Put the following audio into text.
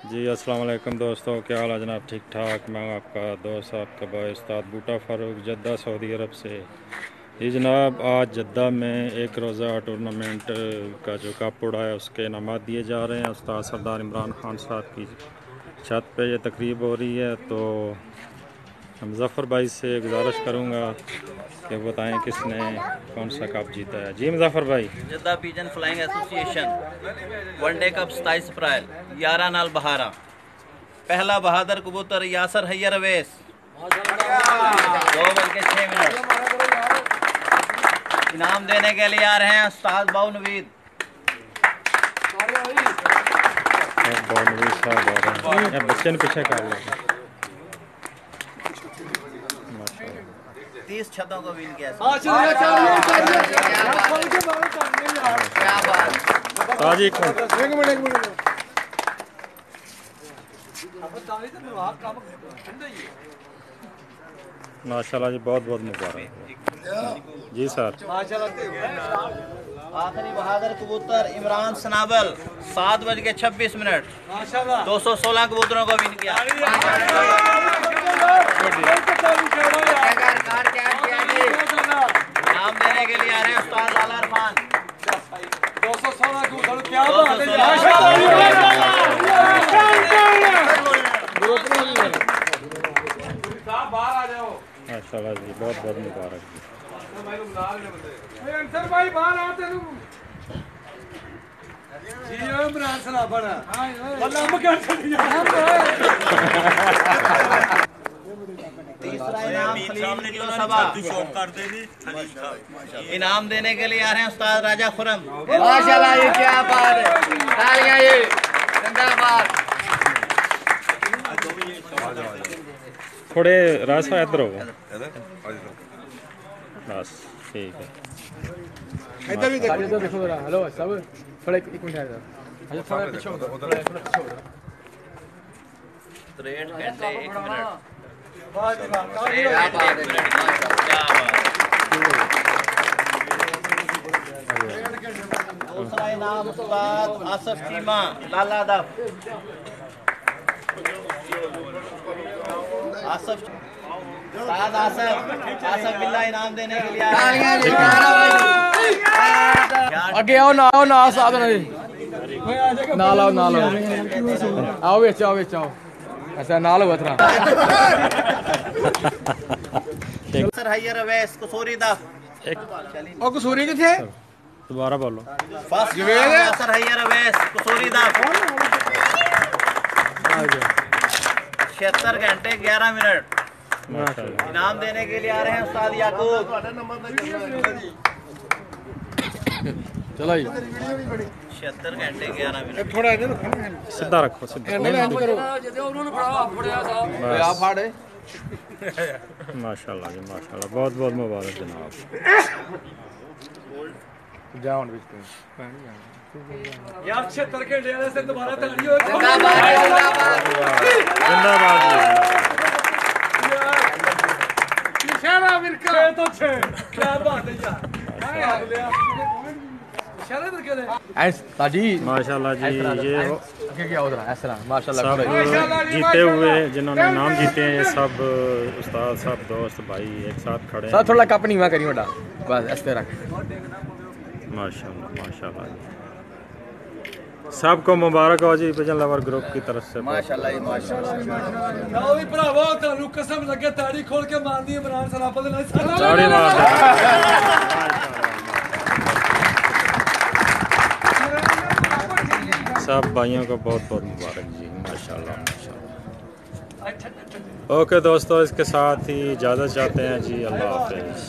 जी अस्सलाम वालेकुम दोस्तों, क्या हाल है जनाब? ठीक ठाक। मैं आपका दोस्त आपका भाई उस्ताद बूटा फ़ारूक जद्दा सऊदी अरब से। जी जनाब, आज जद्दा में एक रोज़ा टूर्नामेंट का जो कप उड़ा है उसके इनामात दिए जा रहे हैं। उस्ताद सरदार इमरान खान साहब की छत पे ये तकरीब हो रही है, तो मुज़फ़्फ़र भाई से गुजारिश करूँगा कि बताएं किसने कौन सा कप जीता है। जी मुज़फ़्फ़र भाई। Jeddah pigeon flying association one day cup 27 अप्रैल 11 नाल बहारा। पहला बहादुर कबूतर यासर हैयर अवैस 2:06। इनाम देने के लिए आ रहे हैं उस्ताद बाऊ नवीद साहब। बच्चे ने पीछे कर लिया। 30 छतों को विन किया। माशाल्लाह जी, बहुत बहुत मुबारक जी सर। आखिरी बहादुर कबूतर इमरान सनाबल 7:26 216 कबूतरों को विन किया। इनाम देने के लिए आ रहे हैं उस्ताद लाला इरफान 216 कबूतर। क्या बात है, माशाल्लाह जी, बहुत बहुत मुबारक जी। भाई बाहर आते जी इमरान सनाबल तीसरा इनाम देने के लिए आ रहे हैं उस्ताद राजा खुरम। माशाल्लाह, ये क्या बात है, तालियां ये जिंदाबाद। थोड़े रास्ता इधर होगा बस, ठीक है। इधर भी देखो जरा। हेलो सब थोड़ा एक मिनट इधर। अच्छा थोड़ा पीछे हो, थोड़ा पीछे हो। 63 घंटे 1 मिनट। दूसरा इनाम उस्ताद आसफ चीमा लाला दफ। आसफ बिल्ला इनाम देने के लिए आगे आओ ना, आओ ना, साथ ना लाओ ना लाओ, आओ बेच आओ बेच आओ, ऐसा ना लो इतना। सर हैयर अवैस कसूरी दफ। और कसूरी किथे? दोबारा बोलो। फर्स्ट सर हैयर अवैस कसूरी दफ 76 घंटे 11 मिनट। इनाम देने के लिए आ रहे हैं उस्ताद याकूब। चलो 76 घंटे 11 मिनट। थोड़ा इधर सीधा रखो, सीधा। माशाल्लाह जी माशाल्लाह, बहुत बहुत मुबारक जनाब। यार 76 घंटे से दोबारा ताली हो। जिंदाबाद जी। शहरा विरका तो छे, क्या बात है यार। शहरा विरका ताजी माशाल्लाह जी, ये क्या उधर ऐसा माशाल्लाह सब जीते हुए जिन्होंने नाम जीते हैं, ये सब उस्ताद सब दोस्त भाई एक साथ खड़े हैं। थोड़ा कप नहीं हुआ करी बड़ा बस ऐसे रख। माशाल्लाह माशाल्लाह जी, सबको मुबारक हो जी पिजन लवर ग्रुप की तरफ से। माशाल्लाह जी माशाल्लाह। भरावा तानू कसम लगे ताड़ी खोल के मारनी इमरान सनाबल ने ताड़ी मार। सब भाइयों को बहुत बहुत मुबारक जी, माशाल्लाह माशाल्लाह। ओके दोस्तों, इसके साथ ही इजाज़त चाहते हैं जी, अल्लाह हाफ़िज़।